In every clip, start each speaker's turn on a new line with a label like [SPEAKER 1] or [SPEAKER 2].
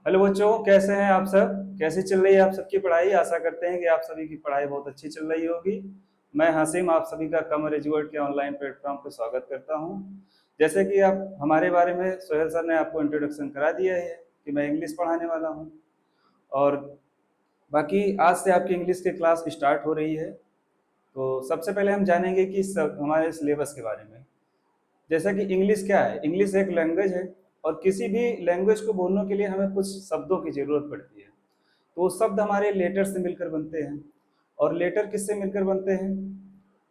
[SPEAKER 1] Hello बच्चों, कैसे हैं आप सब? कैसी चल रही है आप सबकी पढ़ाई? आशा करते हैं कि आप सभी की पढ़ाई बहुत अच्छी चल रही होगी। मैं हासिम आप सभी का कमर एजुकेट के ऑनलाइन प्लेटफॉर्म पर स्वागत करता हूं। जैसे कि आप हमारे बारे में सोहेल सर ने आपको इंट्रोडक्शन करा दिया है कि मैं इंग्लिश पढ़ाने वाला हूं। और बाकी आज से आपकी इंग्लिश की क्लास स्टार्ट हो रही है। तो सबसे पहले हम जानेंगे कि सब हमारे सिलेबस के बारे में। जैसा कि इंग्लिश क्या है, इंग्लिश एक लैंग्वेज है और किसी भी लैंग्वेज को बोलने के लिए हमें कुछ शब्दों की ज़रूरत पड़ती है। तो वो शब्द हमारे लेटर से मिलकर बनते हैं। और लेटर किससे मिलकर बनते हैं?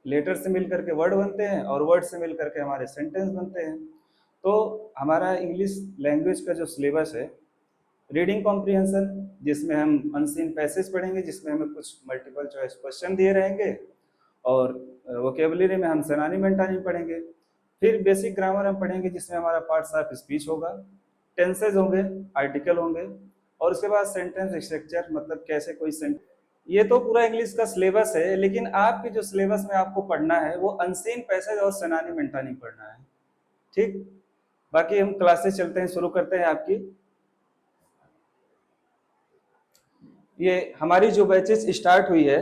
[SPEAKER 1] लेटर से मिलकर के वर्ड बनते हैं और वर्ड से मिलकर के हमारे सेंटेंस बनते हैं। तो हमारा इंग्लिश लैंग्वेज का जो सिलेबस है, रीडिंग कॉम्प्रिहेंशन, जिसमें हम अनसीन पैसेज पढ़ेंगे, जिसमें हमें कुछ मल्टीपल चॉइस क्वेश्चन दिए रहेंगे। और वोकेबलरी में हम सेनानी मेंटानी पढ़ेंगे। फिर बेसिक ग्रामर हम पढ़ेंगे, जिसमें हमारा पार्ट्स ऑफ स्पीच होगा, टेंसेज होंगे, आर्टिकल होंगे, और उसके बाद सेंटेंस स्ट्रक्चर, मतलब कैसे कोई सेंटेंस। ये तो पूरा इंग्लिश का सिलेबस है, लेकिन आपके जो सिलेबस में आपको पढ़ना है वो अनसीन पैसेज और सेनानी मेंटानी पढ़ना है। ठीक, बाकी हम क्लासेस चलते हैं, शुरू करते हैं आपकी। ये हमारी जो बैचेस स्टार्ट हुई है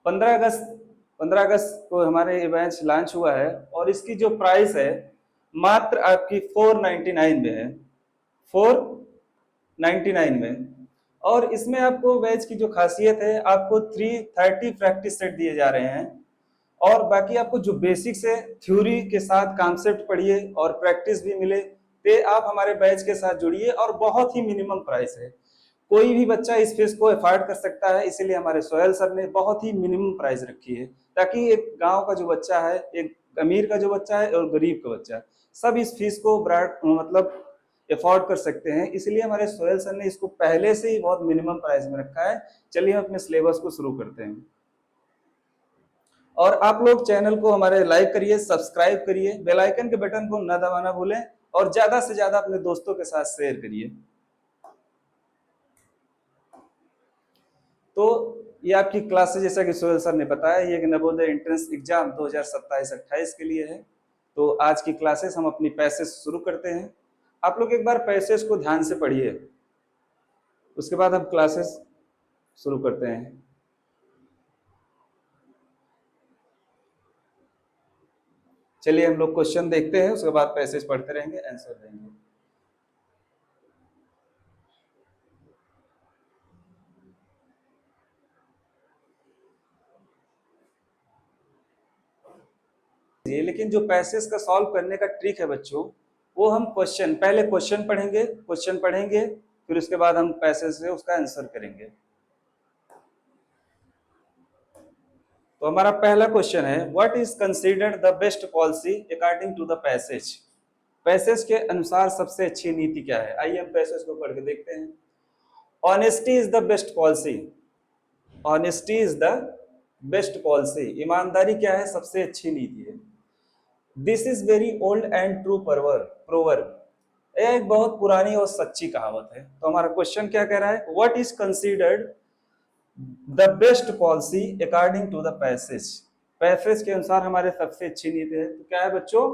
[SPEAKER 1] 15 अगस्त, 15 अगस्त को हमारे ये बैच लॉन्च हुआ है। और इसकी जो प्राइस है मात्र आपकी 499 में है, 499 में। और इसमें आपको बैच की जो खासियत है, आपको 330 प्रैक्टिस सेट दिए जा रहे हैं। और बाकी आपको जो बेसिक्स है, थ्योरी के साथ कॉन्सेप्ट पढ़िए और प्रैक्टिस भी मिले, तो आप हमारे बैच के साथ जुड़िए। और बहुत ही मिनिमम प्राइस है, कोई भी बच्चा इस फीस को अफोर्ड कर सकता है। इसीलिए हमारे सोहेल सर ने बहुत ही मिनिमम प्राइस रखी है, ताकि एक गांव का जो बच्चा है, एक अमीर का जो बच्चा है और गरीब का बच्चा, सब इस फीस को मतलब अफोर्ड कर सकते हैं। इसलिए हमारे सोहेल सर ने इसको पहले से ही बहुत मिनिमम प्राइस में रखा है। चलिए हम अपने सिलेबस को शुरू करते हैं। और आप लोग चैनल को हमारे लाइक करिए, सब्सक्राइब करिए, बेल आइकन के बटन को न दबाना भूलें, और ज्यादा से ज्यादा अपने दोस्तों के साथ शेयर करिए। तो ये आपकी क्लास है, जैसा कि सोहेल सर ने बताया, ये एक नवोदय एंट्रेंस एग्जाम 2027-28 के लिए है। तो आज की क्लासेस हम अपनी पैसेज शुरू करते हैं। आप लोग एक बार पैसेज को ध्यान से पढ़िए, उसके बाद हम क्लासेस शुरू करते हैं। चलिए हम लोग क्वेश्चन देखते हैं, उसके बाद पैसेज पढ़ते रहेंगे, आंसर देंगे। लेकिन जो पैसेज का सॉल्व करने का ट्रिक है बच्चों, वो हम पहले क्वेश्चन पढ़ेंगे, फिर उसके बाद हम पैसेज से उसका आंसर करेंगे। तो हमारा पहला क्वेश्चन है, what is considered the best policy according to the passage. Passage के अनुसार सबसे अच्छी नीति क्या है? आइए हम पैसेज को पढ़ के देखते हैं। Honesty is the best policy. Honesty is the best policy. ईमानदारी क्या है? सबसे अच्छी नीति है। This is very old and true proverb. यह एक बहुत पुरानी और सच्ची कहावत है। तो हमारा क्वेश्चन क्या कह रहा है? What is considered the best policy according to the passage. Passage के अनुसार हमारे सबसे अच्छी नीति है, तो क्या है बच्चों?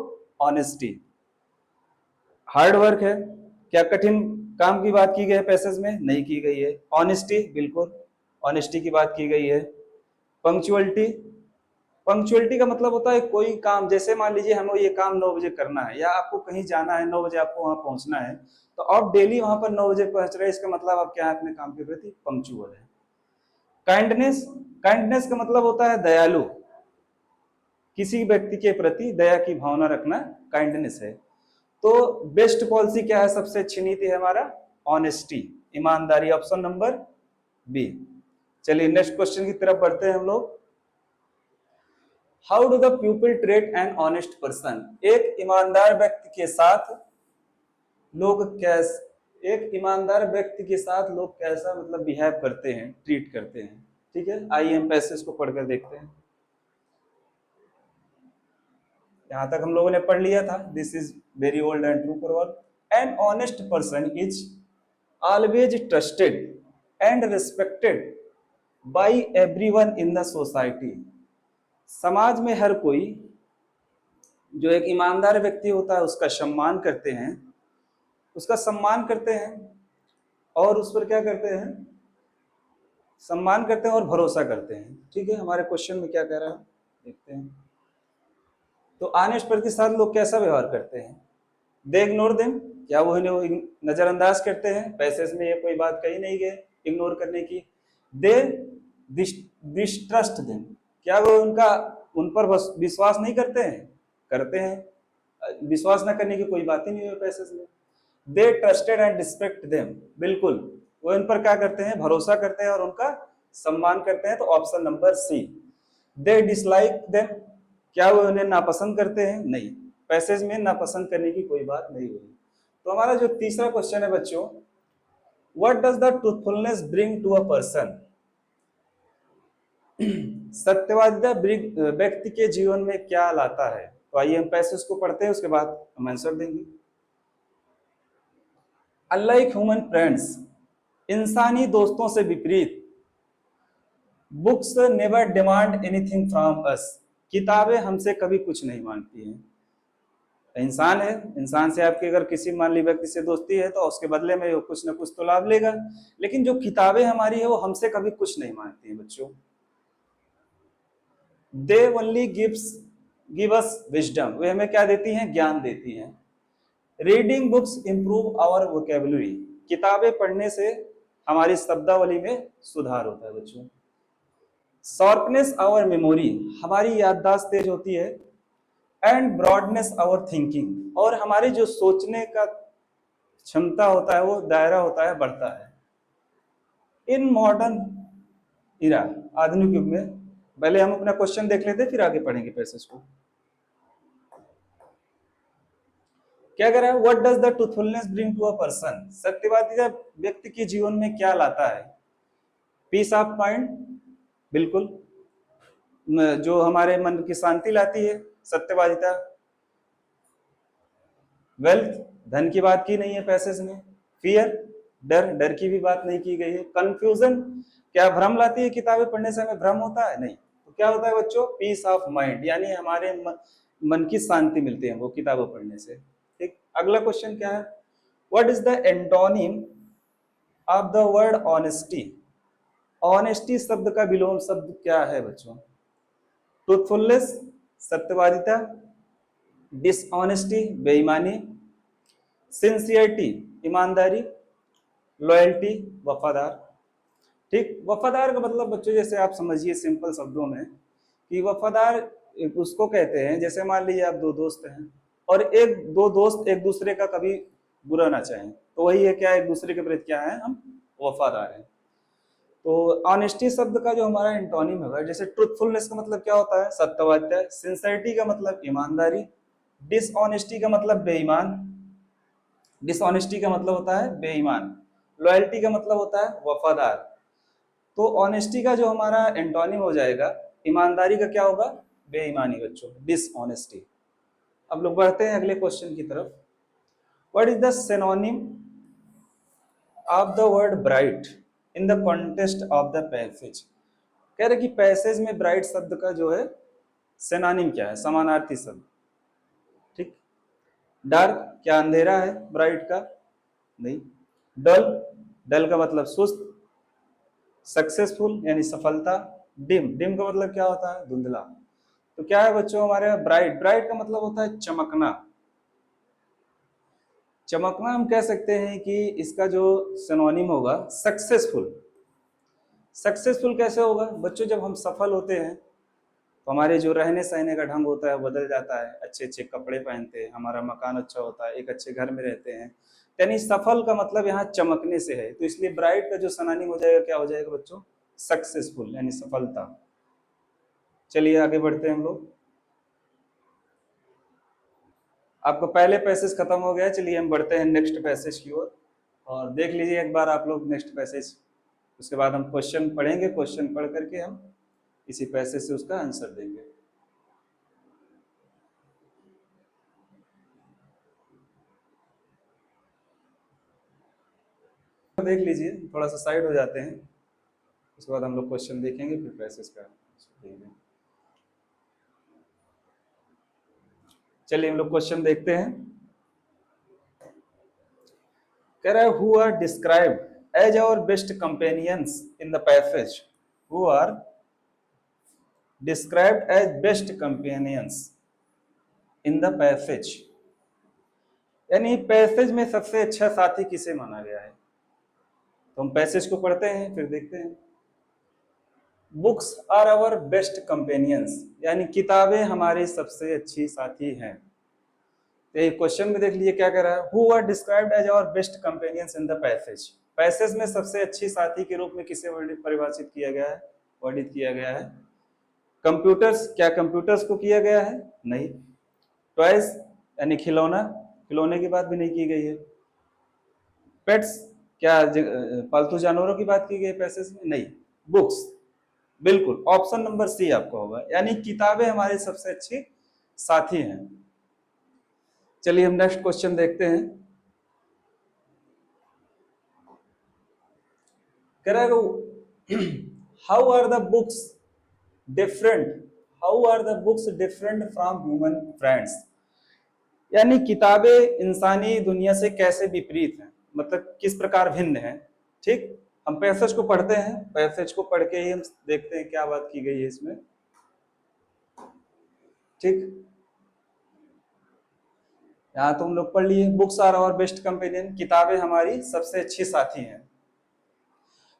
[SPEAKER 1] ऑनेस्टी। हार्ड वर्क है, क्या कठिन काम की बात की गई है पैसेज में? नहीं की गई है। ऑनेस्टी, बिल्कुल ऑनेस्टी की बात की गई है। पंक्चुअलिटी, पंक्चुअलिटी का मतलब होता है कोई काम, जैसे मान लीजिए हमें ये काम 9 बजे करना है, या आपको कहीं जाना है 9 बजे आपको वहां पहुंचना है, तो आप डेली वहां पर 9 बजे पहुंच रहे हैं, इसका मतलब आप क्या है? अपने काम के प्रति पंक्चुअल है। काइंडनेस, काइंडनेस का मतलब होता है दयालु, किसी व्यक्ति के प्रति दया की भावना रखना काइंडनेस है। तो बेस्ट पॉलिसी क्या है? सबसे अच्छी नीति है हमारा ऑनेस्टी, ईमानदारी, ऑप्शन नंबर बी। चलिए नेक्स्ट क्वेश्चन की तरफ बढ़ते हैं हम लोग। How do the people treat an honest person. एक ईमानदार व्यक्ति के साथ लोग कैसे, एक ईमानदार व्यक्ति के साथ लोग कैसा मतलब बिहेव करते हैं, ट्रीट करते हैं। ठीक है, आइए हम पैसेज को पढ़कर देखते हैं। यहां तक हम लोगों ने पढ़ लिया था, this is very old and true proverb. An honest person is always trusted and respected by everyone in the society. समाज में हर कोई जो एक ईमानदार व्यक्ति होता है उसका सम्मान करते हैं, उसका सम्मान करते हैं। और उस पर क्या करते हैं, सम्मान करते हैं और भरोसा करते हैं। ठीक है, हमारे क्वेश्चन में क्या कह रहा है देखते हैं। तो ऑनेस्ट पर्सन के साथ लोग कैसा व्यवहार करते हैं? दे इग्नोर देम, क्या वो इन्हें नजरअंदाज करते हैं? पैसेज में ये कोई बात कही नहीं गई इग्नोर करने की। दे डिस्ट्रस्ट देम, क्या वो उनका उन पर विश्वास नहीं करते हैं? करते हैं, विश्वास ना करने की कोई बात ही नहीं है पैसेज में। दे ट्रस्टेड एंड रिस्पेक्ट देम, बिल्कुल वो इन पर क्या करते हैं, भरोसा करते हैं और उनका सम्मान करते हैं। तो ऑप्शन नंबर सी। दे डिसलाइक देम, क्या वो उन्हें नापसंद करते हैं? नहीं, पैसेज में नापसंद करने की कोई बात नहीं हुई। तो हमारा जो तीसरा क्वेश्चन है बच्चों, what does the truthfulness bring to a person? सत्यवादिता व्यक्ति के जीवन में क्या लाता है? तो आइए हम पैसेज को पढ़ते हैं, उसके बाद हम आंसर देंगे। अनलाइक ह्यूमन फ्रेंड्स, इंसानी दोस्तों से विपरीत, books never demand anything from us, किताबें हमसे कभी कुछ नहीं मांगती हैं। इंसान है, इंसान से आपकी अगर किसी मान ली व्यक्ति से दोस्ती है तो उसके बदले में वो कुछ ना कुछ तो लाभ लेगा, लेकिन जो किताबें हमारी है वो हमसे कभी कुछ नहीं मांगती हैं बच्चों। They only give us wisdom, वे हमें क्या देती हैं? ज्ञान देती हैं। Reading books improve our vocabulary, किताबें पढ़ने से हमारी शब्दावली में सुधार होता है बच्चों। शार्पनेस आवर मेमोरी, हमारी याददाश्त तेज होती है। एंड ब्रॉडनेस आवर थिंकिंग, और हमारी जो सोचने का क्षमता होता है वो दायरा होता है, बढ़ता है। इन मॉडर्न इरा, आधुनिक युग में, पहले हम अपना क्वेश्चन देख लेते फिर आगे पढ़ेंगे पैसेज को। क्या कह रहा है? What does the truthfulness bring to a person, सत्यवादिता व्यक्ति के जीवन में क्या लाता है? पीस ऑफ माइंड, बिल्कुल, जो हमारे मन की शांति लाती है सत्यवादिता। वेल्थ, धन की बात की नहीं है पैसेज में। फियर, डर, डर की भी बात नहीं की गई है। कंफ्यूजन, क्या भ्रम लाती है? किताबें पढ़ने से हमें भ्रम होता है? नहीं। तो क्या होता है बच्चों? पीस ऑफ माइंड, यानी हमारे मन की शांति मिलती है वो किताबें पढ़ने से। ठीक, अगला क्वेश्चन क्या है? What is the antonym of the word honesty? Honesty शब्द का विलोम शब्द क्या है बच्चों? ट्रूथफुलनेस, सत्यवादिता। डिसऑनेस्टी, बेईमानी। सिंसियरिटी, ईमानदारी। लॉयल्टी, वफादार। ठीक, वफादार का मतलब बच्चों जैसे आप समझिए सिंपल शब्दों में कि वफादार उसको कहते हैं, जैसे मान लीजिए आप दो दोस्त हैं और दो दोस्त एक दूसरे का कभी बुरा ना चाहें, तो वही है क्या, एक दूसरे के प्रति क्या है, हम वफादार हैं। तो ऑनेस्टी शब्द का जो हमारा एंटोनिम है, जैसे ट्रूथफुलनेस का मतलब क्या होता है? सत्यवादिता। सिंसियरिटी का मतलब ईमानदारी। डिसऑनेस्टी का मतलब बेईमान, डिसऑनेस्टी का मतलब होता है बेईमान। लॉयल्टी का मतलब होता है वफादार। तो ऑनेस्टी का जो हमारा एंटोनिम हो जाएगा, ईमानदारी का क्या होगा? बेईमानी बच्चों, डिसऑनेस्टी। अब लोग बढ़ते हैं अगले क्वेश्चन की तरफ। What is the synonym of the word bright in the context of the passage? कह रहे कि पैसेज में ब्राइट शब्द का जो है सिनोनिम क्या है, समानार्थी शब्द। ठीक, डार्क, क्या अंधेरा है ब्राइट का? नहीं। डल, डल का मतलब सुस्त। सक्सेसफुल यानी सफलता। डिम, डिम का मतलब क्या होता है? धुंधला। तो क्या है बच्चों हमारे? ब्राइट, ब्राइट का मतलब होता है चमकना। चमकना हम कह सकते हैं कि इसका जो सिनोनिम होगा सक्सेसफुल। सक्सेसफुल कैसे होगा बच्चों? जब हम सफल होते हैं तो हमारे जो रहने सहने का ढंग होता है वो बदल जाता है, अच्छे अच्छे कपड़े पहनते हैं, हमारा मकान अच्छा होता है, एक अच्छे घर में रहते हैं। यानी सफल का मतलब यहाँ चमकने से है, तो इसलिए ब्राइट का जो सिनोनिम हो जाएगा क्या हो जाएगा बच्चों? सक्सेसफुल यानी सफलता। चलिए आगे बढ़ते हैं हम लोग। आपको पहले पैसेज खत्म हो गया, चलिए हम बढ़ते हैं नेक्स्ट पैसेज की ओर। और देख लीजिए एक बार आप लोग नेक्स्ट पैसेज, उसके बाद हम क्वेश्चन पढ़ेंगे, क्वेश्चन पढ़ करके हम इसी पैसेज से उसका आंसर देंगे। देख लीजिए, थोड़ा सा साइड हो जाते हैं, उसके बाद हम लोग क्वेश्चन देखेंगे फिर पैसेज का आंसर देंगे। चलिए हम लोग क्वेश्चन देखते हैं। कह रहा है who are described as our best companions in the passage, who are described as best companions in the passage. यानी पैसेज में सबसे अच्छा साथी किसे माना गया है? तो हम पैसेज को पढ़ते हैं फिर देखते हैं। Books are our best companions, यानी किताबें हमारी सबसे अच्छी साथी हैं। तो ये क्वेश्चन में देख लीजिए क्या कह रहा है, who are described as our best companions in the passage. Passage में सबसे अच्छी साथी के रूप में किसे परिभाषित किया गया है, वर्णित किया गया है? कंप्यूटर्स, क्या कंप्यूटर्स को किया गया है? नहीं। टॉयज यानी खिलौना, खिलौने की बात भी नहीं की गई है। पेट्स, क्या पालतू जानवरों की बात की गई है पैसेज में? नहीं। बुक्स, बिल्कुल ऑप्शन नंबर सी आपका होगा, यानी किताबें हमारे सबसे अच्छी साथी हैं। चलिए हम नेक्स्ट क्वेश्चन देखते हैं। कह रहा है how are the books different, how are the books different from human friends, यानी किताबें इंसानी दुनिया से कैसे विपरीत हैं, मतलब किस प्रकार भिन्न है। ठीक, हम पैसेज को पढ़ते हैं, पैसेज को पढ़ के ही हम देखते हैं क्या बात की गई है इसमें। ठीक, यहां तो हम लोग पढ़ लिए, books are our best companion, किताबें हमारी सबसे अच्छी साथी हैं।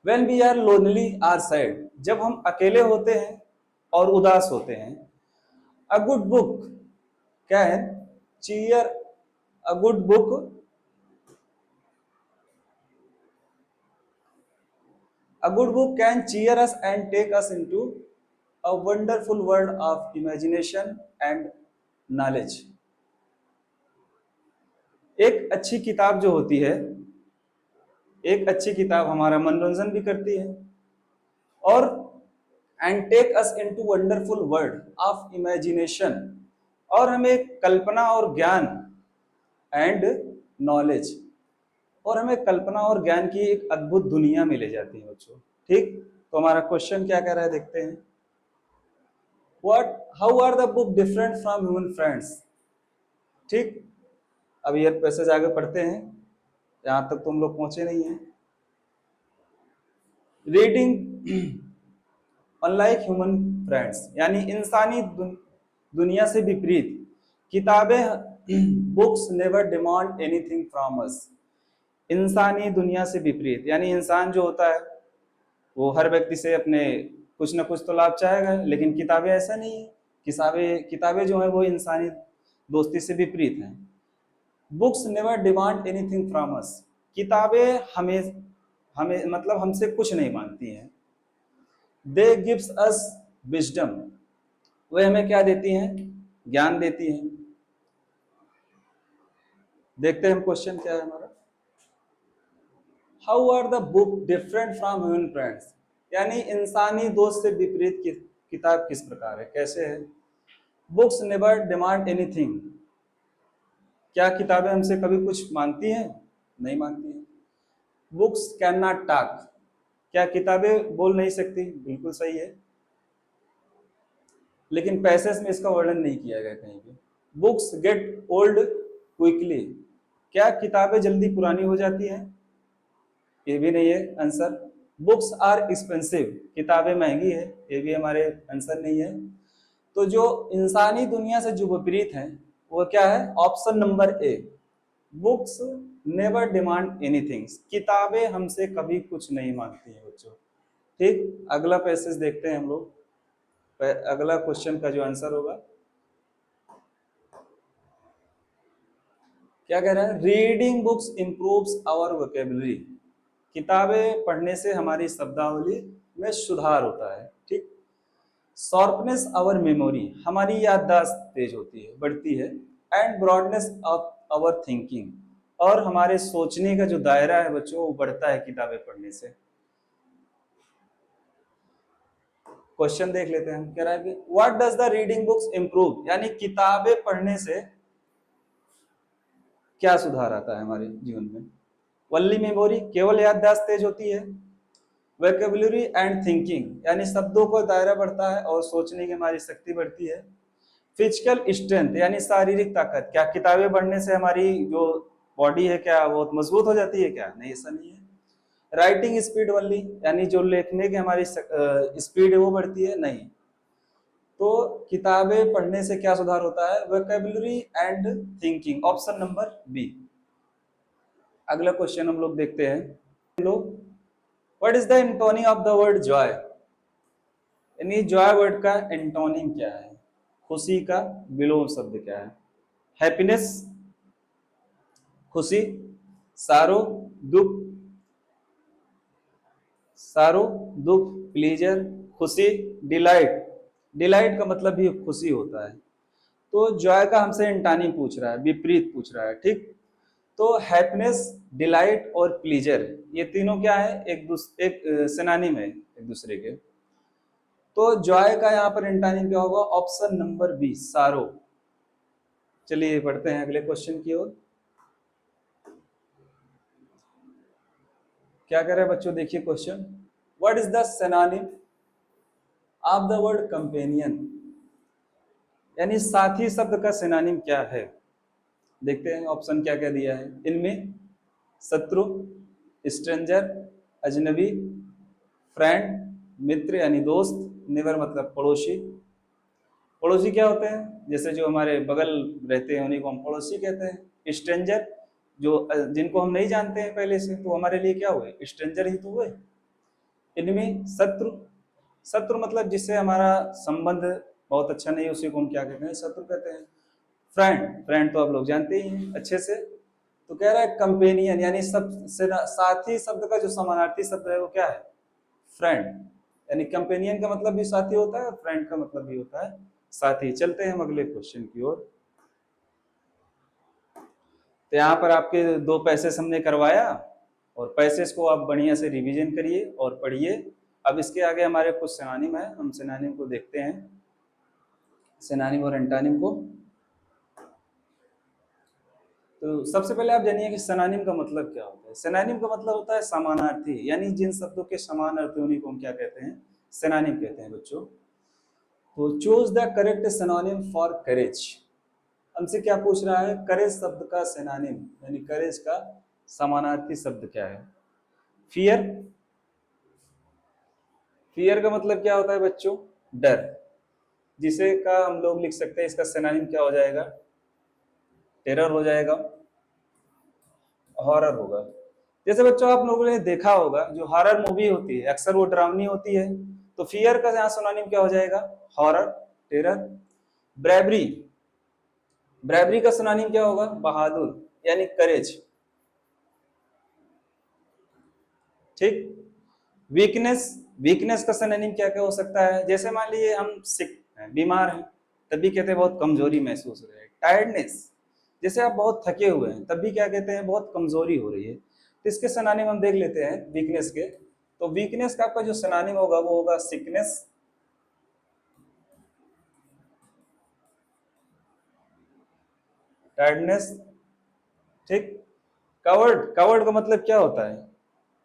[SPEAKER 1] When we are lonely or sad, जब हम अकेले होते हैं और उदास होते हैं, a good book can cheer, a good book can cheer us and take us into a wonderful world of imagination and knowledge। एक अच्छी किताब जो होती है, एक अच्छी किताब हमारा मनोरंजन भी करती है और and take us into wonderful world of imagination, और हमें कल्पना और ज्ञान एंड नॉलेज, और हमें कल्पना और ज्ञान की एक अद्भुत दुनिया में ले जाती है बच्चों। ठीक, तो हमारा क्वेश्चन क्या कह रहा है देखते हैं। What, how are the book different from human friends. ठीक, अब ये पैसेज आगे पढ़ते हैं, यहां तक तो हम लोग पहुंचे नहीं है। रीडिंग अनलाइक ह्यूमन फ्रेंड्स, यानी इंसानी दुनिया से विपरीत किताबें, books never demand anything from us. इंसानी दुनिया से विपरीत, यानी इंसान जो होता है वो हर व्यक्ति से अपने कुछ ना कुछ तो लाभ चाहेगा, लेकिन किताबें ऐसा नहीं है। किताबें जो है वो इंसानी दोस्ती से विपरीत हैं। Books never demand anything from us, किताबें हमें मतलब हमसे कुछ नहीं मांगती हैं। दे गिव्स अस विजडम, वे हमें क्या देती हैं? ज्ञान देती हैं। देखते हैं हम क्वेश्चन क्या है हमारा। How are the book different from human friends, यानी इंसानी दोस्त से विपरीत किताब किस प्रकार है, कैसे है। बुक्स नेवर डिमांड एनीथिंग, क्या किताबें हमसे कभी कुछ मांगती हैं? नहीं मांगती हैं। बुक्स कैन नॉट टॉक, क्या किताबें बोल नहीं सकती? बिल्कुल सही है, लेकिन पैसेज में इसका वर्णन नहीं किया गया कहीं भी। बुक्स गेट ओल्ड क्विकली, क्या किताबें जल्दी पुरानी हो जाती हैं? ये भी नहीं है आंसर। बुक्स आर एक्सपेंसिव, किताबें महंगी है, ये भी हमारे आंसर नहीं है। तो जो इंसानी दुनिया से जो विपरीत है वो क्या है? Option number A, books never demand anything, किताबें हमसे कभी कुछ नहीं मांगती हैं बच्चों। ठीक, अगला पैसेज देखते हैं हम लोग, अगला क्वेश्चन का जो आंसर होगा क्या कह रहा है। Reading books improves our vocabulary, किताबें पढ़ने से हमारी शब्दावली में सुधार होता है। ठीक, शार्पनेस आवर मेमोरी, हमारी याददाश्त तेज होती है, बढ़ती है। And broadness of our thinking, और हमारे सोचने का जो दायरा है बच्चों वो बढ़ता है किताबें पढ़ने से। क्वेश्चन देख लेते हैं हम, कह रहा है कि what does the reading books improve, यानी किताबें पढ़ने से क्या सुधार आता है हमारे जीवन में। वनली मेमोरी, केवल याददाश्त तेज होती है। वोकैबुलरी एंड थिंकिंग, यानी शब्दों का दायरा बढ़ता है और सोचने की हमारी शक्ति बढ़ती है। फिजिकल स्ट्रेंथ, यानी शारीरिक ताकत, क्या किताबें पढ़ने से हमारी जो बॉडी है क्या वो मजबूत हो जाती है? क्या नहीं, ऐसा नहीं है। राइटिंग स्पीड ओनली, यानी जो लिखने की हमारी स्पीड है वो बढ़ती है, नहीं। तो किताबें पढ़ने से क्या सुधार होता है? Vocabulary and thinking, option number B. अगला क्वेश्चन हम लोग देखते हैं लोग, what is the antonym of the word joy? यानी जॉय वर्ड का एंटोनिम क्या है? खुशी का विलोम शब्द क्या है? हैप्पीनेस, खुशी, सारो, दुख, सारो, दुख, प्लीजर, खुशी, डिलाइट। डिलाइट का मतलब भी खुशी होता है। तो जॉय का हमसे एंटोनिम पूछ रहा है, विपरीत पूछ रहा है, ठीक। तो हैप्पीनेस, डिलाइट और प्लीजर, ये तीनों क्या है? एक सिनोनिम है एक दूसरे के। तो जॉय का यहाँ पर एंटोनिम क्या होगा? ऑप्शन नंबर बी, सारो। चलिए पढ़ते हैं अगले क्वेश्चन की ओर। क्या कह रहे हैं बच्चों? देखिए question, what is the synonym of the word companion? यानी साथी शब्द का सिनोनिम क्या है? देखते हैं ऑप्शन क्या क्या दिया है इनमें। शत्रु, स्ट्रेंजर, अजनबी, फ्रेंड, मित्र यानी दोस्त, नेबर मतलब पड़ोसी। पड़ोसी क्या होते हैं? जैसे जो हमारे बगल रहते हैं उन्हीं को हम पड़ोसी कहते हैं। स्ट्रेंजर, जो जिनको हम नहीं जानते हैं पहले से, तो हमारे लिए क्या हुए? स्ट्रेंजर ही तो हुए। इनमें शत्रु, शत्रु मतलब जिससे हमारा संबंध बहुत अच्छा नहीं, उसी को हम क्या कहते हैं? शत्रु कहते हैं। फ्रेंड, फ्रेंड तो आप लोग जानते ही हैं अच्छे से। तो कह रहा है कंपेनियन, यानी सब साथी शब्द का जो समानार्थी शब्द है वो क्या है? फ्रेंड। यानी कंपेनियन का मतलब भी साथी होता है और फ्रेंड का मतलब भी होता है साथी। चलते हैं हम अगले क्वेश्चन की ओर। तो यहाँ पर आपके दो पैसेज हमने करवाया, और पैसेज को आप बढ़िया से रिवीजन करिए और पढ़िए। अब इसके आगे हमारे कुछ सिनोनिम है, हम सिनोनिम को देखते हैं, सिनोनिम और एंटोनिम को। तो सबसे पहले आप जानिए कि सिनोनिम का मतलब क्या होता है। सिनोनिम का मतलब होता है समानार्थी, यानी जिन शब्दों के समान अर्थ उन्हीं को हम क्या कहते हैं? सिनोनिम कहते हैं बच्चों। तो choose the correct synonym for courage. हमसे क्या पूछ रहा है? करेज शब्द का सिनोनिम, यानी करेज का समानार्थी शब्द क्या है? फियर, फियर का मतलब क्या होता है बच्चों? डर। जिसे का हम लोग लिख सकते हैं, इसका सिनोनिम क्या हो जाएगा? टेरर हो जाएगा, हॉरर होगा। जैसे बच्चों आप लोगों ने देखा होगा जो हॉरर मूवी होती है अक्सर वो डरावनी होती है। तो फियर का यहाँ सिनोनिम क्या हो जाएगा? Horror, terror. ब्रेवरी, ब्रेवरी का सिनोनिम क्या होगा? बहादुर, यानी करेज, ठीक। वीकनेस, वीकनेस का सिनोनिम क्या क्या हो सकता है? जैसे मान लीजिए हम सिक हैं, बीमार हैं, तभी कहते हैं बहुत कमजोरी महसूस हो रही है। टायर्डनेस, जैसे आप बहुत थके हुए हैं, तभी क्या कहते हैं? बहुत कमजोरी हो रही है। तो इसके सिनोनिम हम देख लेते हैं वीकनेस के। तो वीकनेस का आपका जो सिनोनिम होगा वो होगा सिकनेस, टायर्डनेस, ठीक। कावर्ड, कावर्ड का मतलब क्या होता है?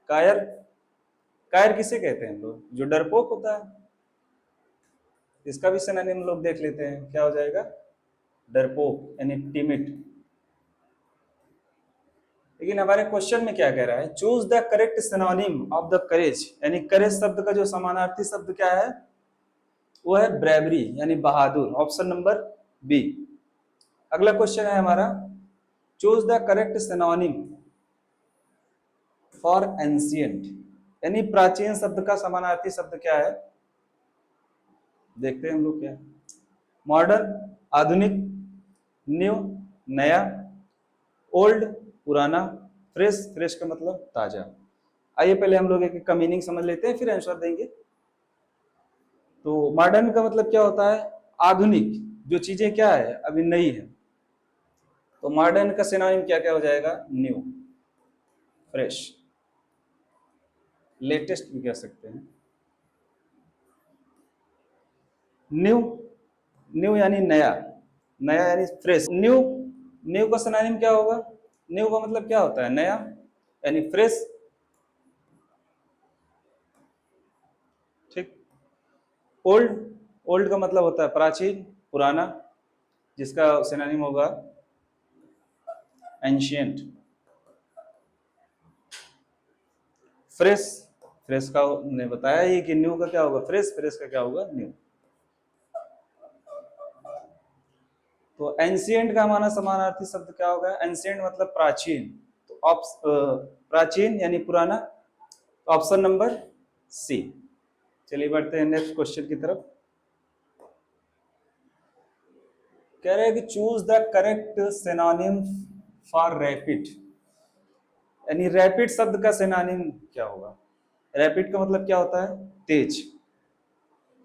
[SPEAKER 1] कायर, कायर किसे कहते हैं हम लोग? जो डरपोक होता है। इसका भी सिनोनिम लोग देख लेते हैं, क्या हो जाएगा? डरपोक यानी टिमिड। लेकिन हमारे क्वेश्चन में क्या कह रहा है? Choose the correct synonym of the courage, यानी करेज शब्द का जो समानार्थी शब्द क्या है? वो है ब्रेवरी, यानी बहादुर, ऑप्शन नंबर बी। अगला क्वेश्चन है हमारा, choose the correct synonym for ancient, यानी प्राचीन शब्द का समानार्थी शब्द क्या है? देखते हैं हम लोग क्या। मॉडर्न, आधुनिक, न्यू, नया, ओल्ड, पुराना, फ्रेश, फ्रेश का मतलब ताजा। आइए पहले हम लोग एक का मीनिंग समझ लेते हैं, फिर आंसर देंगे। तो मॉडर्न का मतलब क्या होता है? आधुनिक, जो चीजें क्या है? अभी नई है। तो मॉडर्न का सिनोनिम क्या क्या हो जाएगा? न्यू, फ्रेश, लेटेस्ट भी कह सकते हैं। न्यू, न्यू यानी नया, नया यानी फ्रेश। न्यू, न्यू का सिनोनिम क्या होगा? न्यू का मतलब क्या होता है? नया, यानी फ्रेश, ठीक। ओल्ड, ओल्ड का मतलब होता है प्राचीन, पुराना, जिसका सिनोनिम होगा एंशियंट। फ्रेश, फ्रेश का ने बताया ही कि न्यू का क्या होगा, फ्रेश, फ्रेश का क्या होगा, न्यू। तो एंशियंट का हमारा समानार्थी शब्द क्या होगा, एंशियंट मतलब प्राचीन, तो प्राचीन यानी पुराना, ऑप्शन नंबर सी। चलिए बढ़ते हैं नेक्स्ट क्वेश्चन की तरफ। कह रहे हैं कि choose the correct synonym for rapid, यानी रैपिड शब्द का सिनोनिम क्या होगा। रैपिड का मतलब क्या होता है, तेज।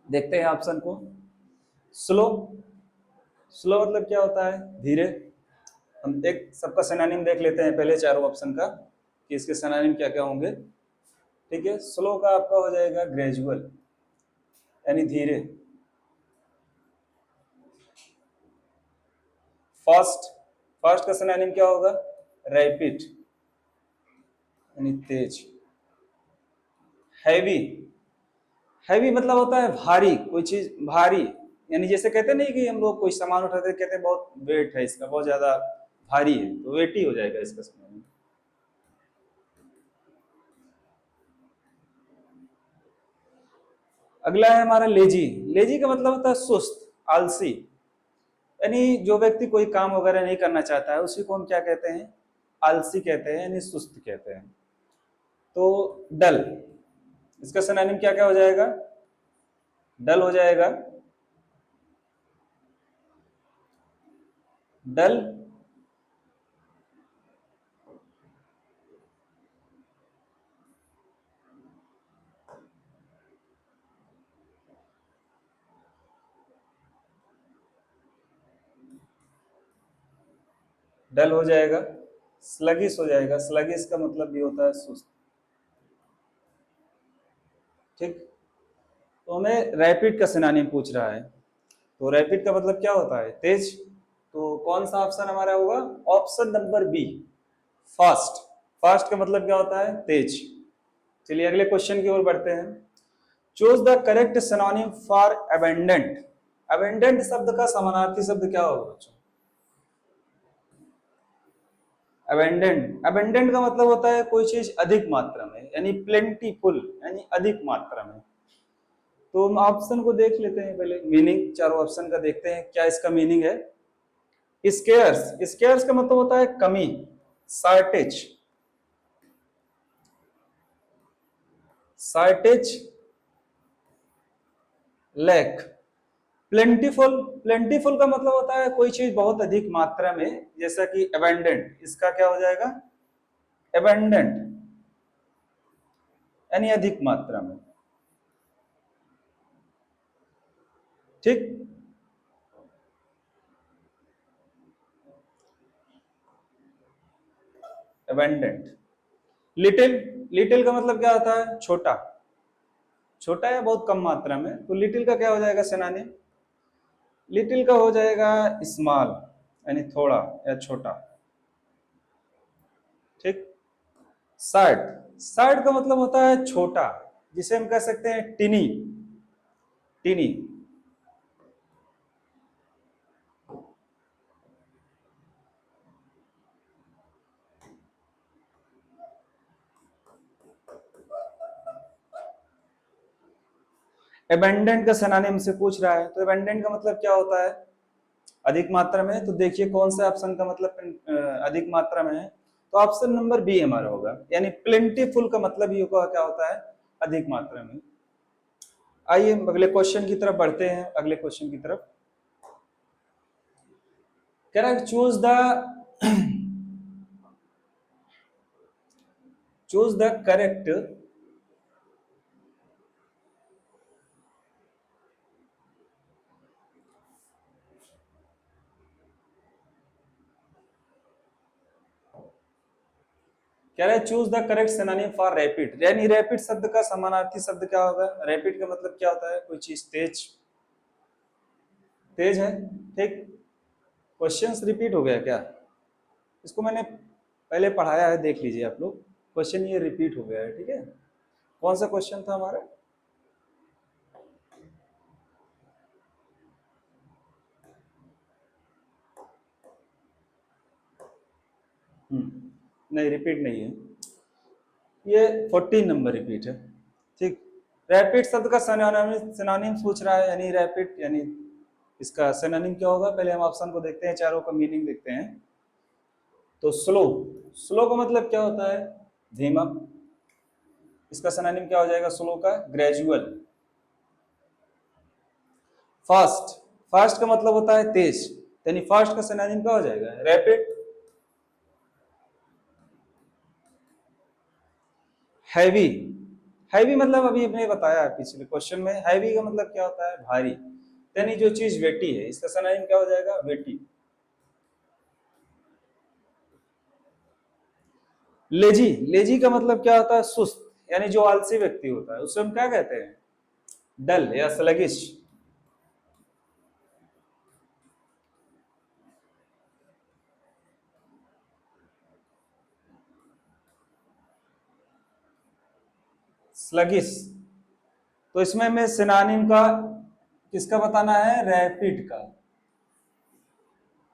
[SPEAKER 1] देखते हैं ऑप्शन को। स्लो, स्लो मतलब क्या होता है, धीरे। हम एक सबका सिनोनिम देख लेते हैं पहले चारों ऑप्शन का कि इसके सिनोनिम क्या क्या होंगे। ठीक है, स्लो का आपका हो जाएगा ग्रेजुअल, यानी धीरे। फास्ट, फास्ट का सिनोनिम क्या होगा, रैपिड, यानी तेज। हैवी, हैवी मतलब होता है भारी, कोई चीज भारी, यानी जैसे कहते नहीं कि हम लोग कोई सामान उठाते कहते हैं बहुत वेट है इसका, बहुत ज्यादा भारी है, तो वेट ही हो जाएगा इसका सिनोनिम। अगला है हमारा लेजी। लेजी का मतलब होता है सुस्त, आलसी, यानी जो व्यक्ति कोई काम वगैरह नहीं करना चाहता है उसी को हम क्या कहते हैं, आलसी कहते हैं, यानी सुस्त कहते हैं। तो डल, इसका सिनोनिम क्या क्या हो जाएगा, डल हो जाएगा, डल, डल हो जाएगा, स्लगिश हो जाएगा, स्लगिश का मतलब भी होता है सुस्त। ठीक, तो हमें रैपिड का सिनोनिम पूछ रहा है, तो रैपिड का मतलब क्या होता है, तेज। तो कौन सा ऑप्शन हमारा होगा, option number B, fast. Fast का मतलब क्या होता है, तेज। चलिए अगले क्वेश्चन की ओर बढ़ते हैं। Choose the correct synonym for abundant. Abundant शब्द का समानार्थी शब्द क्या होगा बच्चों, अबेंडेंट, अबेंडेंट का मतलब होता है कोई चीज अधिक मात्रा में, यानी प्लेंटीफुल, यानी अधिक मात्रा में। तो हम ऑप्शन को देख लेते हैं पहले, मीनिंग चारों ऑप्शन का देखते हैं क्या इसका मीनिंग है। स्केयर्स, स्केयर्स का मतलब होता है कमी, shortage, shortage, lack. Plentiful, plentiful का मतलब होता है कोई चीज बहुत अधिक मात्रा में, जैसा कि अबेंडेंट, इसका क्या हो जाएगा, अबेंडेंट, यानी अधिक मात्रा में। ठीक, अबेंडेंट। लिटिल, लिटिल का मतलब क्या होता है, छोटा, छोटा या बहुत कम मात्रा में, तो लिटिल का क्या हो जाएगा सिनोनिम, लिटिल का हो जाएगा स्मॉल, यानी थोड़ा या छोटा। ठीक, शर्ट, शर्ट का मतलब होता है छोटा, जिसे हम कह सकते हैं टिनी, टिनी। एबेंडेंट का सिनोनिम से पूछ रहा है, तो एबेंडेंट का मतलब क्या होता है, अधिक मात्रा में। तो देखिए कौन सा ऑप्शन का मतलब अधिक मात्रा में है, तो ऑप्शन नंबर बी हमारा होगा, यानी प्लेंटीफुल का मतलब ही होगा क्या होता है, अधिक मात्रा में। आइए अगले क्वेश्चन की तरफ बढ़ते हैं, अगले क्वेश्चन की तरफ। कह रहा है choose the choose the correct, कह रहा है choose the correct synonym for rapid, यानी रैपिड शब्द का समानार्थी शब्द क्या होगा। रैपिड का मतलब क्या होता है, कोई चीज तेज, तेज है। ठीक, क्वेश्चंस रिपीट हो गया क्या, इसको मैंने पहले पढ़ाया है, देख लीजिए आप लोग, क्वेश्चन ये रिपीट हो गया है। ठीक है, कौन सा क्वेश्चन था हमारा, नहीं रिपीट नहीं है। ये 14 नंबर रिपीट है। ठीक, रैपिड शब्द का सिनोनिम पूछ रहा है, यानी रैपिड यानी इसका सिनोनिम क्या होगा। पहले हम ऑप्शन को देखते हैं, चारों का मीनिंग देखते हैं। तो स्लो, स्लो का मतलब क्या होता है, धीमा। इसका सिनोनिम क्या हो जाएगा स्लो का, ग्रेजुअल। फास्ट, फास्ट का मतलब होता है तेज, यानी फास्ट का सिनोनिम क्या हो जाएगा, रैपिड। हैवी, हैवी मतलब अभी हमने बताया पिछले क्वेश्चन में, हैवी का मतलब क्या होता है, भारी, यानी जो चीज वेटी है, इसका सिनोनिम क्या हो जाएगा, वेटी। लेजी, लेजी का मतलब क्या होता है, सुस्त, यानी जो आलसी व्यक्ति होता है उसे हम क्या कहते हैं, डल या स्लगिश। स्लगिश। तो इसमें हमें सिनोनिम का किसका बताना है, रैपिड का।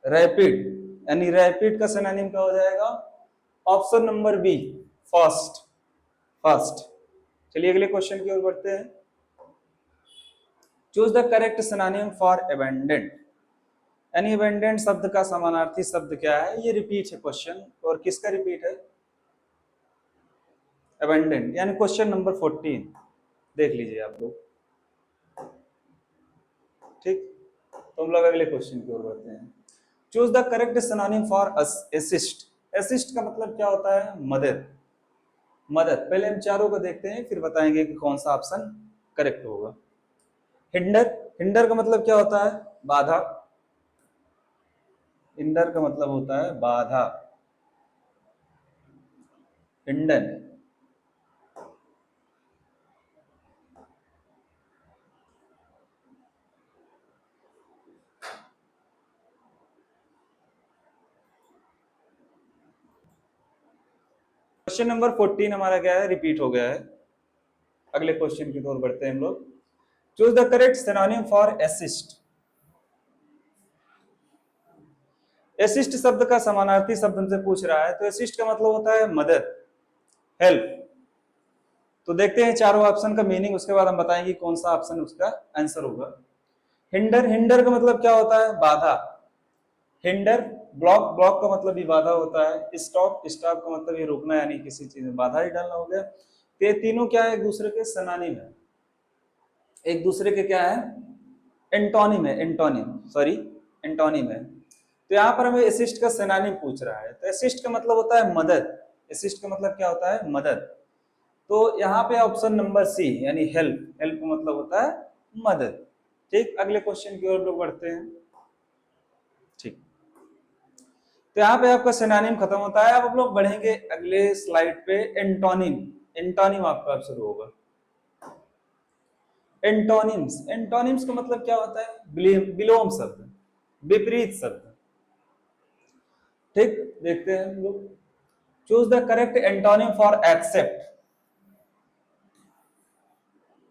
[SPEAKER 1] रैपिड, यानी रैपिड का सिनोनिम क्या हो जाएगा, option number B, fast. Fast. चलिए अगले क्वेश्चन की ओर बढ़ते हैं। Choose the correct synonym for abundant, यानी अबेंडेंट शब्द का समानार्थी शब्द क्या है, ये रिपीट है क्वेश्चन, और किसका रिपीट है, अबेंडेंट, यानी क्वेश्चन नंबर 14 देख लीजिए आप लोग। ठीक, तो हम लोग अगले क्वेश्चन की ओर बढ़ते हैं। Choose the correct synonym for assist, assist का मतलब क्या होता है, मदद। मदद, पहले हम चारों को देखते हैं फिर बताएंगे कि कौन सा ऑप्शन करेक्ट होगा। हिंडर, हिंडर का मतलब क्या होता है, बाधा। हिंडर का मतलब होता है बाधा, हिंडन। क्वेश्चन नंबर 14 हमारा क्या है, रिपीट हो गया है। अगले क्वेश्चन की ओर बढ़ते हैं हम लोग। Choose the correct synonym for assist, assist शब्द का समानार्थी शब्द हमसे पूछ रहा है, तो असिस्ट का मतलब होता है मदद, हेल्प। तो देखते हैं चारों ऑप्शन का मीनिंग, उसके बाद हम बताएंगे कौन सा ऑप्शन उसका आंसर होगा। हिंडर, हिंडर का मतलब क्या होता है, बाधा। हिंडर, ब्लॉक, ब्लॉक का मतलब भी बाधा होता है। स्टॉप, स्टॉप का मतलब ये रोकना, यानी किसी चीज में बाधा ही डालना हो गया। तो ये तीनों क्या है, एक दूसरे के सिनोनिम है, एक दूसरे के क्या है, एंटोनिम है, एंटोनिम, सॉरी एंटोनिम है। तो यहाँ पर हमें असिस्ट का सिनोनिम पूछ रहा है, तो असिस्ट का मतलब होता है मदद। असिस्ट का मतलब क्या होता है, मदद। तो यहाँ पे ऑप्शन नंबर सी, यानी हेल्प, हेल्प का मतलब होता है मदद। ठीक, अगले क्वेश्चन की ओर लोग बढ़ते हैं। ठीक, तो यहाँ पे आपका सिनोनिम खत्म होता है। अब हम लोग बढ़ेंगे अगले स्लाइड पे, एंटोनिम। एंटोनिम आपका अब शुरू होगा। एंटोनिम्स, एंटोनिम्स का मतलब क्या होता है, विलोम शब्द, विपरीत शब्द। ठीक, देखते हैं हम लोग। Choose the correct antonym for accept,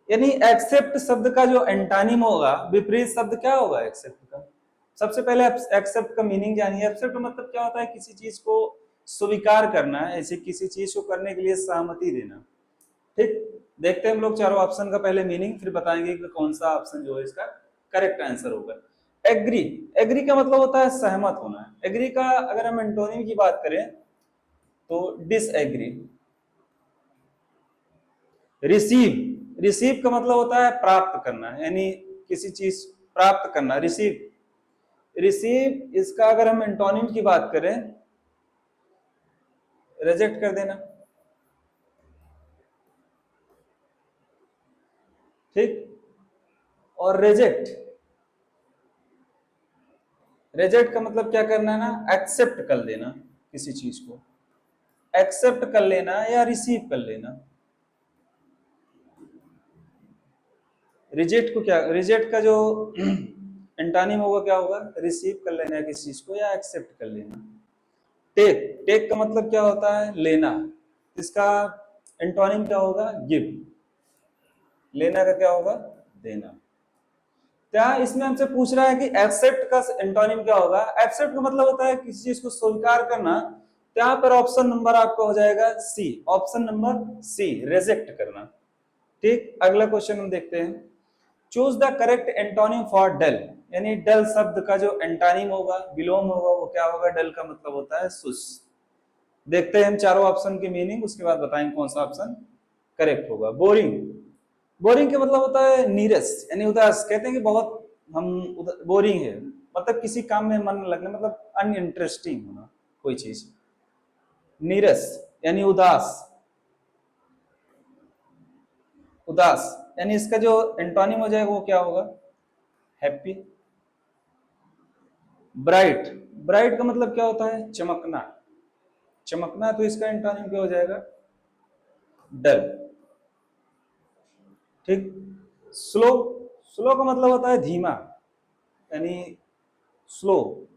[SPEAKER 1] यानी एक्सेप्ट शब्द का जो एंटोनिम होगा, विपरीत शब्द क्या होगा एक्सेप्ट का। सबसे पहले एक्सेप्ट का मीनिंग जानिए। एक्सेप्ट मतलब क्या होता है, किसी चीज को स्वीकार करना, ऐसे किसी चीज को करने के लिए सहमति देना। ठीक, देखते हैं हम लोग चारों ऑप्शन का पहले मीनिंग, फिर बताएंगे कि कौन सा ऑप्शन जो है इसका करेक्ट आंसर होगा। एग्री, एग्री का मतलब होता है सहमत होना। एग्री का अगर हम एंटोनिम की बात करें तो डिसएग्री। रिसीव, रिसीव का मतलब होता है प्राप्त करना, यानी किसी चीज प्राप्त करना, रिसीव। रिसीव, इसका अगर हम एंटोनिम की बात करें, रिजेक्ट कर देना। ठीक, और रिजेक्ट, रिजेक्ट का मतलब क्या करना है ना, एक्सेप्ट कर लेना किसी चीज को, एक्सेप्ट कर लेना या रिसीव कर लेना। रिजेक्ट को क्या, रिजेक्ट का जो एंटोनिम होगा क्या होगा, रिसीव कर लेना किसी चीज को या एक्सेप्ट कर लेना। टेक, टेक का मतलब क्या होता है, लेना। इसका एंटोनिम क्या होगा, गिव। लेना का क्या होगा, देना। क्या इसमें हमसे पूछ रहा है कि एक्सेप्ट का एंटोनिम क्या होगा। एक्सेप्ट का मतलब होता है किसी चीज को स्वीकार करना, तो यहाँ पर ऑप्शन नंबर आपका हो जाएगा C, option number C, reject करना। ठीक, अगला क्वेश्चन हम देखते हैं। Choose the correct antonym for dull, यानी डल शब्द का जो एंटोनिम होगा, विलोम होगा, वो क्या होगा? डल का मतलब होता है सुस्त। देखते हैं हम चारों ऑप्शन की मीनिंग, उसके बाद बताएंगे कौन सा ऑप्शन करेक्ट होगा। बोरिंग, बोरिंग का मतलब होता है नीरस, यानी उदास। कहते हैं कि बहुत हम बोरिंग है, मतलब किसी काम में मन न लगना, मतलब अनइंटरेस्टिंग होना कोई चीज। नीरस यानी उदास, उदास यानी इसका जो एंटोनिम हो जाएगा वो क्या होगा? हैप्पी। ब्राइट, ब्राइट का मतलब क्या होता है? चमकना, चमकना, तो इसका एंटोनिम क्या हो जाएगा? डल। ठीक, स्लो, स्लो का मतलब होता है धीमा, यानी स्लो,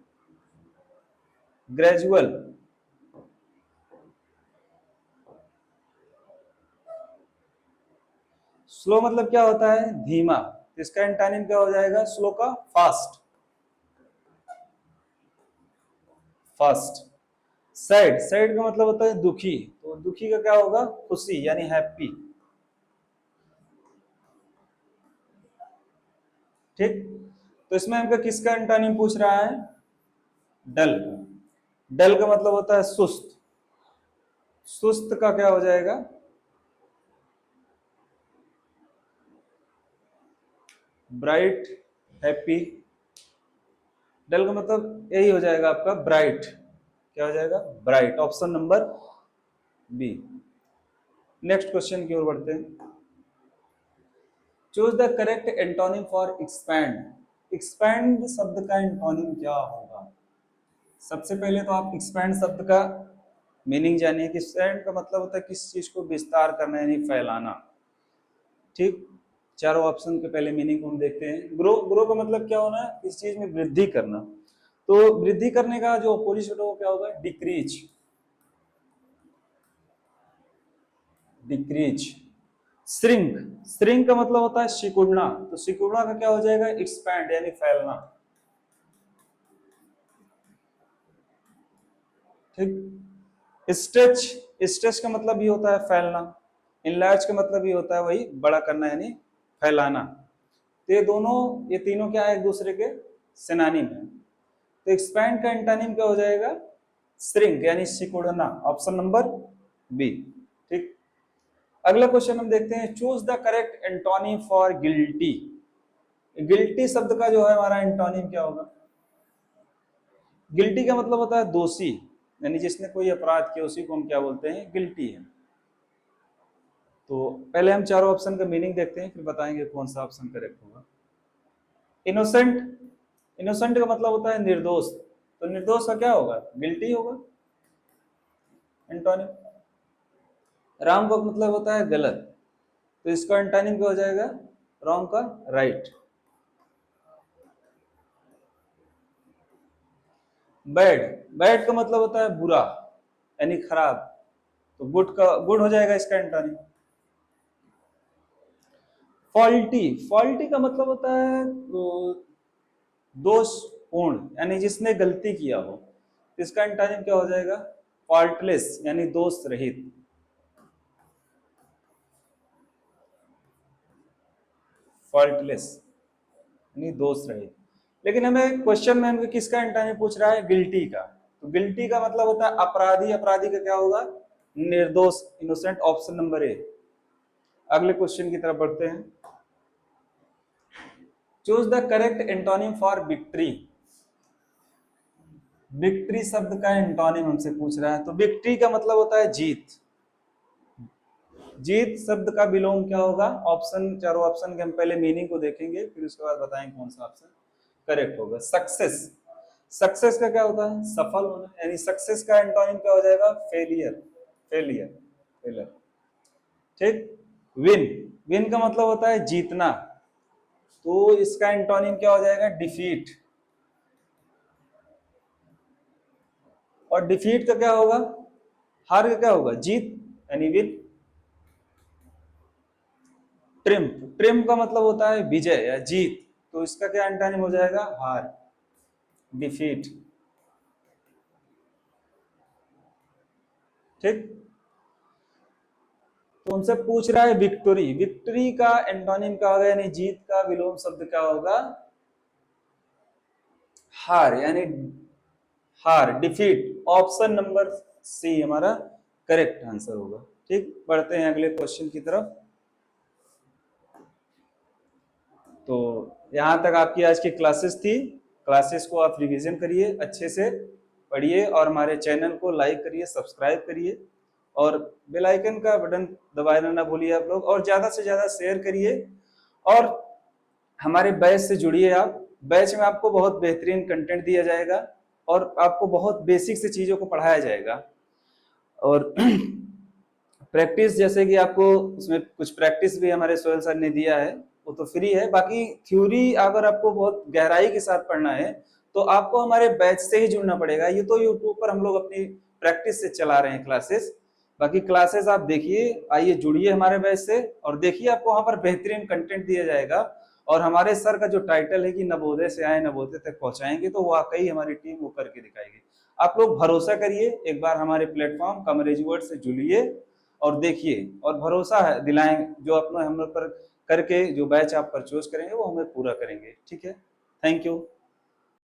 [SPEAKER 1] ग्रेजुअल। स्लो मतलब क्या होता है? धीमा, इसका एंटोनिम क्या हो जाएगा स्लो का? Fast, fast. सैड, सैड का मतलब होता है दुखी, तो दुखी का क्या होगा? खुशी, यानी हैप्पी। ठीक, तो इसमें हमको किसका एंटोनिम पूछ रहा है? डल का। डल का मतलब होता है सुस्त, सुस्त का क्या हो जाएगा? Bright, happy. डल का मतलब यही हो जाएगा आपका ब्राइट, क्या हो जाएगा? Bright, option number B. Next question की ओर बढ़ते हैं। Choose the correct antonym for expand, expand शब्द का एंटोनिम क्या होगा? सबसे पहले तो आप एक्सपैंड शब्द का मीनिंग जानिए कि एक्सपैंड का मतलब होता है किस चीज को विस्तार करना, यानी फैलाना। ठीक, चारों ऑप्शन के पहले मीनिंग को हम देखते हैं। ग्रो, ग्रो का मतलब क्या होना है? किस चीज में वृद्धि करना, तो वृद्धि करने का जो अपोजिट होगा वो क्या होगा? Decrease, decrease. श्रिंक, श्रिंक का मतलब होता है सिकुड़ना, तो सिकुड़ना का क्या हो जाएगा? एक्सपैंड, यानी फैलना। ठीक, स्ट्रेच, स्ट्रेच का मतलब ये होता है फैलना। इनलार्ज का मतलब ये होता है वही बड़ा करना, यानी फैलाना। तो ये दोनों, ये तीनों क्या है? एक दूसरे के सिनोनिम है। तो एक्सपैंड का एंटोनिम क्या हो जाएगा? श्रिंक, यानी सिकुड़ना, ऑप्शन नंबर बी। ठीक, अगला क्वेश्चन हम देखते हैं। Choose the correct antonym for guilty, guilty शब्द का जो है हमारा एंटोनिम क्या होगा? गिल्टी का मतलब होता है दोषी, यानी जिसने कोई अपराध किया उसी को हम क्या बोलते हैं? गिल्टी है। तो पहले हम चारों ऑप्शन का मीनिंग देखते हैं, फिर बताएंगे कौन सा ऑप्शन करेक्ट होगा। इनोसेंट, इनोसेंट का मतलब होता है निर्दोष, तो निर्दोष का क्या होगा? गिल्टी होगा एंटोनिम। राम का मतलब होता है गलत, तो इसका एंटोनिम क्या हो जाएगा? रॉन्ग का राइट। बैड, बैड का मतलब होता है बुरा, यानी खराब, तो गुड का गुड हो जाएगा इसका एंटोनिम। फॉल्टी, फॉल्टी का मतलब होता है दोषपूर्ण, यानी जिसने गलती किया हो, इसका एंटोनिम क्या हो जाएगा? फॉल्टलेस, यानी दोष रहित। फॉल्टलेस यानी दोष रहित। लेकिन हमें क्वेश्चन में हमें किसका एंटोनिम पूछ रहा है? गिल्टी का, तो गिल्टी का मतलब होता है अपराधी, अपराधी का क्या होगा? निर्दोष, इनोसेंट, ऑप्शन नंबर ए। अगले क्वेश्चन की तरफ बढ़ते हैं। Choose the correct antonym for victory, victory शब्द का एंटोनिम हमसे पूछ रहा है, तो विक्ट्री का मतलब होता है जीत, जीत शब्द का विलोम क्या होगा? ऑप्शन, चारों ऑप्शन के हम पहले मीनिंग को देखेंगे, फिर उसके बाद बताएंगे कौन सा ऑप्शन करेक्ट होगा। सक्सेस, सक्सेस का क्या होता है? सफल होना, यानी सक्सेस का एंटोनिम क्या हो जाएगा? Failure, failure, failure. ठीक, विन, विन का मतलब होता है जीतना, तो इसका एंटोनिम क्या हो जाएगा? डिफीट। और डिफीट का क्या होगा? हार का क्या होगा? जीत, यानी विन। ट्रिम्प, ट्रिम्प का मतलब होता है विजय या जीत, तो इसका क्या एंटोनिम हो जाएगा? हार, डिफीट। ठीक। तो उनसे पूछ रहा है विक्टोरी, विक्ट्री का एंटोनिम क्या होगा, यानी जीत का विलोम शब्द क्या होगा, हार, यानी हार, डिफीट। ऑप्शन नंबर सी हमारा करेक्ट आंसर होगा। ठीक, बढ़ते हैं अगले क्वेश्चन की तरफ। तो यहाँ तक आपकी आज की क्लासेस थी। क्लासेस को आप रिवीजन करिए, अच्छे से पढ़िए और हमारे चैनल को लाइक करिए, सब्सक्राइब करिए और बेल आइकन का बटन दबाना ना भूलिए आप लोग, और ज़्यादा से ज़्यादा शेयर करिए और हमारे बैच से जुड़िए आप। बैच में आपको बहुत बेहतरीन कंटेंट दिया जाएगा और आपको बहुत बेसिक से चीज़ों को पढ़ाया जाएगा। और प्रैक्टिस, जैसे कि आपको उसमें कुछ प्रैक्टिस भी हमारे सोहेल सर ने दिया है, वो तो फ्री है। बाकी थ्योरी अगर आपको बहुत गहराई के साथ पढ़ना है तो आपको हमारे बैच से ही जुड़ना पड़ेगा। ये तो यूट्यूब पर हम लोग अपनी प्रैक्टिस से चला रहे हैं क्लासेस। बाकी क्लासेस आप देखिए, आइए जुड़िए हमारे बैच से और देखिए आपको वहां पर बेहतरीन कंटेंट दिया जाएगा। और हमारे सर का जो टाइटल है कि नवोदय से आए नवोदय तक पहुंचाएंगे, तो वाकई हमारी टीम वो करके दिखाएगी। आप लोग भरोसा करिए, एक बार हमारे प्लेटफॉर्म कमरेज वर्ड से जुड़िए और देखिए, और भरोसा है दिलाएं जो अपना हम लोग पर करके जो बैच आप परचेज करेंगे वो हमें पूरा करेंगे। ठीक है, थैंक यू।